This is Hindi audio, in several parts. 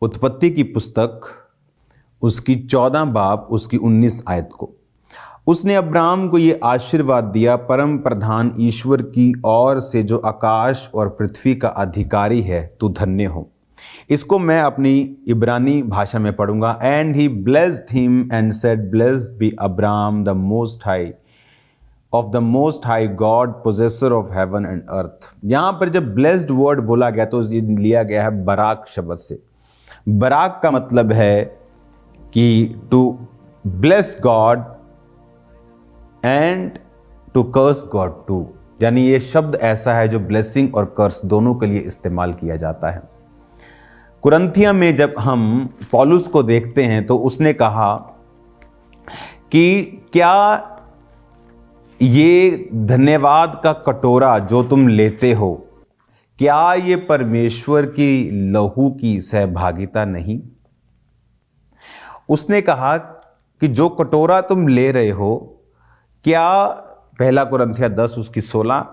उत्पत्ति की पुस्तक उसकी 14 बाब उसकी 19 आयत को। उसने अब्राहम को ये आशीर्वाद दिया, परम प्रधान ईश्वर की ओर से जो आकाश और पृथ्वी का अधिकारी है, तू धन्य हो। इसको मैं अपनी इब्रानी भाषा में पढ़ूंगा। And he blessed him and said, blessed be Abraham the most high of the most high God, possessor of heaven and earth. यहां पर जब ब्लेस्ड वर्ड बोला गया तो ये लिया गया है बराक शब्द से। बराक का मतलब है कि to bless God and to curse God too, यानी ये शब्द ऐसा है जो ब्लेसिंग और कर्स दोनों के लिए इस्तेमाल किया जाता है। कुरंथिया में जब हम पौलुस को देखते हैं तो उसने कहा कि क्या ये धन्यवाद का कटोरा जो तुम लेते हो, क्या ये परमेश्वर की लहू की सहभागिता नहीं? उसने कहा कि जो कटोरा तुम ले रहे हो, क्या पहला कुरंथिया 10 उसकी 16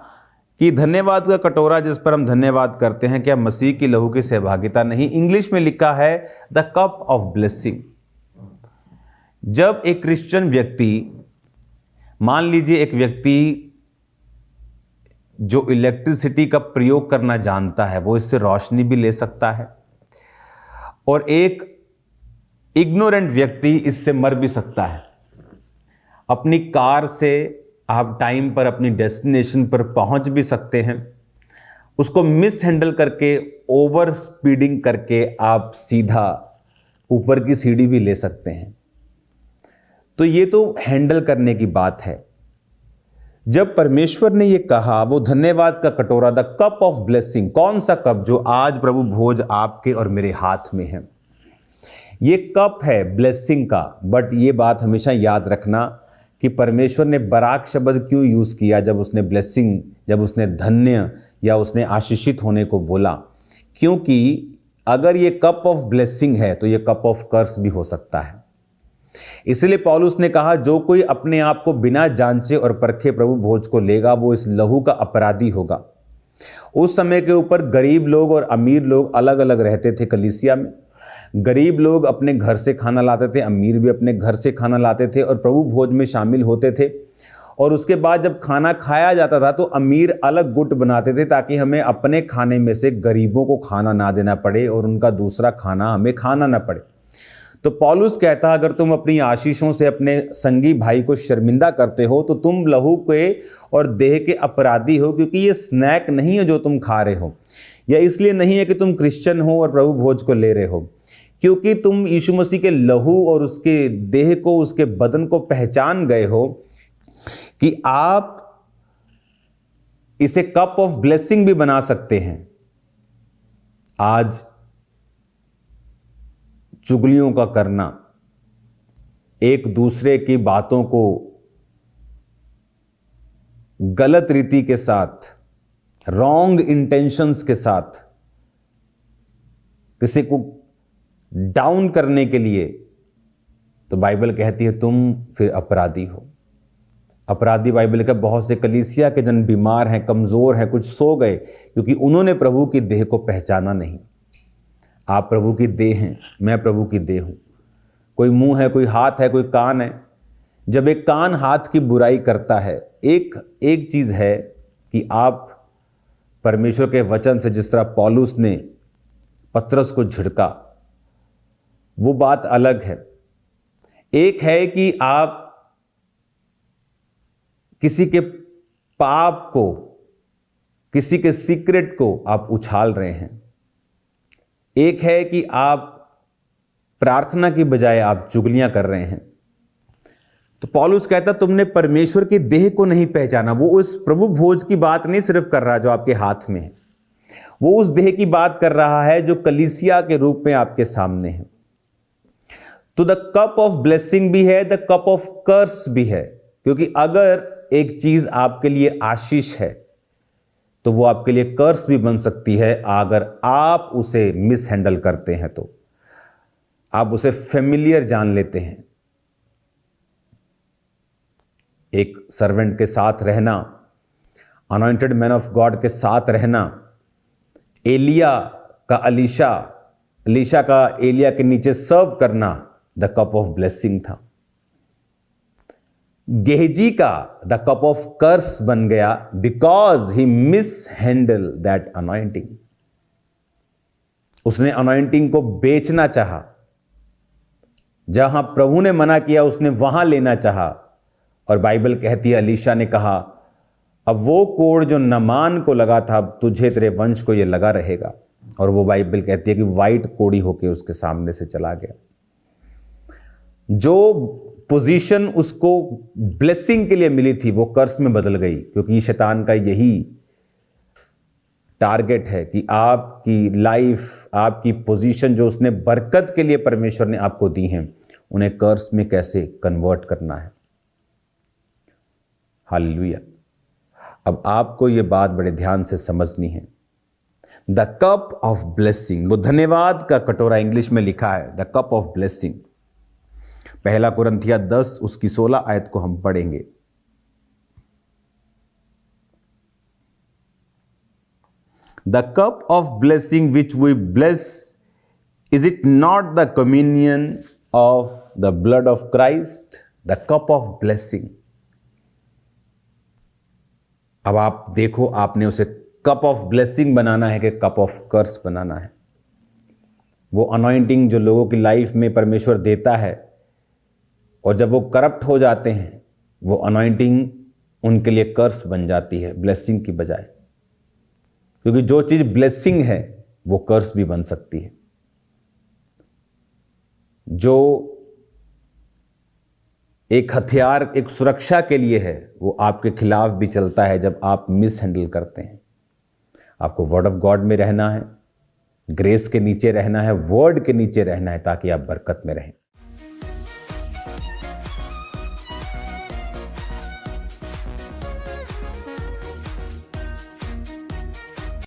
कि धन्यवाद का कटोरा जिस पर हम धन्यवाद करते हैं, क्या मसीह की लहू की सहभागिता नहीं? इंग्लिश में लिखा है द कप ऑफ ब्लेसिंग। जब एक क्रिश्चियन व्यक्ति, मान लीजिए एक व्यक्ति जो इलेक्ट्रिसिटी का प्रयोग करना जानता है, वो इससे रोशनी भी ले सकता है, और एक इग्नोरेंट व्यक्ति इससे मर भी सकता है। अपनी कार से आप टाइम पर अपनी डेस्टिनेशन पर पहुंच भी सकते हैं, उसको मिस हैंडल करके, ओवर स्पीडिंग करके आप सीधा ऊपर की सीढ़ी भी ले सकते हैं। तो ये तो हैंडल करने की बात है। जब परमेश्वर ने ये कहा, वो धन्यवाद का कटोरा, द कप ऑफ ब्लेसिंग, कौन सा कप? जो आज प्रभु भोज आपके और मेरे हाथ में है, ये कप है ब्लेसिंग का। बट ये बात हमेशा याद रखना कि परमेश्वर ने बराक शब्द क्यों यूज किया जब उसने ब्लेसिंग, जब उसने धन्य या उसने आशीषित होने को बोला, क्योंकि अगर ये कप ऑफ ब्लेसिंग है तो ये कप ऑफ कर्स भी हो सकता है। इसलिए पौलुस ने कहा, जो कोई अपने आप को बिना जांचे और परखे प्रभु भोज को लेगा, वो इस लहू का अपराधी होगा। उस समय के ऊपर गरीब लोग और अमीर लोग अलग अलग रहते थे कलीसिया में। गरीब लोग अपने घर से खाना लाते थे, अमीर भी अपने घर से खाना लाते थे और प्रभु भोज में शामिल होते थे। और उसके बाद जब खाना खाया जाता था तो अमीर अलग गुट बनाते थे ताकि हमें अपने खाने में से गरीबों को खाना ना देना पड़े और उनका दूसरा खाना हमें खाना ना पड़े। तो पौलुस कहता, अगर तुम अपनी आशीषों से अपने संगी भाई को शर्मिंदा करते हो तो तुम लहू के और देह के अपराधी हो, क्योंकि ये स्नैक नहीं है जो तुम खा रहे हो, या इसलिए नहीं है कि तुम क्रिश्चियन हो और प्रभु भोज को ले रहे हो, क्योंकि तुम यीशु मसीह के लहू और उसके देह को, उसके बदन को पहचान गए हो कि आप इसे कप ऑफ ब्लेसिंग भी बना सकते हैं। आज चुगलियों का करना, एक दूसरे की बातों को गलत रीति के साथ, रॉन्ग इंटेंशंस के साथ किसी को डाउन करने के लिए, तो बाइबल कहती है तुम फिर अपराधी हो। अपराधी बाइबल का, बहुत से कलीसिया के जन बीमार हैं, कमजोर हैं, कुछ सो गए क्योंकि उन्होंने प्रभु की देह को पहचाना नहीं। आप प्रभु की देह हैं, मैं प्रभु की देह हूं। कोई मुंह है, कोई हाथ है, कोई कान है। जब एक कान हाथ की बुराई करता है, एक चीज है कि आप परमेश्वर के वचन से, जिस तरह पौलुस ने पतरस को झिड़का, वो बात अलग है। एक है कि आप किसी के पाप को, किसी के सीक्रेट को आप उछाल रहे हैं। एक है कि आप प्रार्थना की बजाय आप चुगलियां कर रहे हैं। तो पौलुस कहता, तुमने परमेश्वर की देह को नहीं पहचाना। वो उस प्रभु भोज की बात नहीं सिर्फ कर रहा जो आपके हाथ में है, वो उस देह की बात कर रहा है जो कलीसिया के रूप में आपके सामने है। तो द कप ऑफ ब्लेसिंग भी है, द कप ऑफ कर्स भी है, क्योंकि अगर एक चीज आपके लिए आशीष है तो वो आपके लिए कर्स भी बन सकती है अगर आप उसे मिस हैंडल करते हैं, तो आप उसे फेमिलियर जान लेते हैं। एक सर्वेंट के साथ रहना, अनॉइंटेड मैन ऑफ गॉड के साथ रहना, एलिया का अलीशा एलीशा का एलिया के नीचे सर्व करना द कप ऑफ ब्लेसिंग था। गेहजी का द कप ऑफ कर्स बन गया because he miss handle that anointing. उसने अनॉइंटिंग को बेचना चाहा, जहां प्रभु ने मना किया उसने वहां लेना चाहा, और बाइबल कहती है एलीशा ने कहा अब वो कोड़ जो नमान को लगा था अब तुझे तेरे वंश को ये लगा रहेगा, और वो बाइबल कहती है कि वाइट कोड़ी होके उसके सामने से चला गया। जो पोजीशन उसको ब्लेसिंग के लिए मिली थी वो कर्स में बदल गई, क्योंकि शैतान का यही टारगेट है कि आपकी लाइफ, आपकी पोजीशन जो उसने बरकत के लिए परमेश्वर ने आपको दी हैं, उन्हें कर्स में कैसे कन्वर्ट करना है। हालेलुया। अब आपको ये बात बड़े ध्यान से समझनी है। द कप ऑफ ब्लेसिंग, वो धन्यवाद का कटोरा इंग्लिश में लिखा है द कप ऑफ ब्लेसिंग। पहला कुरिन्थिया 10 उसकी 16 आयत को हम पढ़ेंगे। The cup of blessing which we bless, is it not the communion of the blood of Christ? The cup of blessing. अब आप देखो, आपने उसे कप ऑफ ब्लेसिंग बनाना है कि कप ऑफ कर्स बनाना है। वो अनॉइंटिंग जो लोगों की लाइफ में परमेश्वर देता है, और जब वो करप्ट हो जाते हैं, वो अनॉइंटिंग उनके लिए कर्स बन जाती है ब्लेसिंग की बजाय, क्योंकि जो चीज ब्लेसिंग है वो कर्स भी बन सकती है। जो एक हथियार एक सुरक्षा के लिए है वो आपके खिलाफ भी चलता है जब आप मिस हैंडल करते हैं। आपको वर्ड ऑफ गॉड में रहना है, ग्रेस के नीचे रहना है, वर्ड के नीचे रहना है, ताकि आप बरकत में रहें।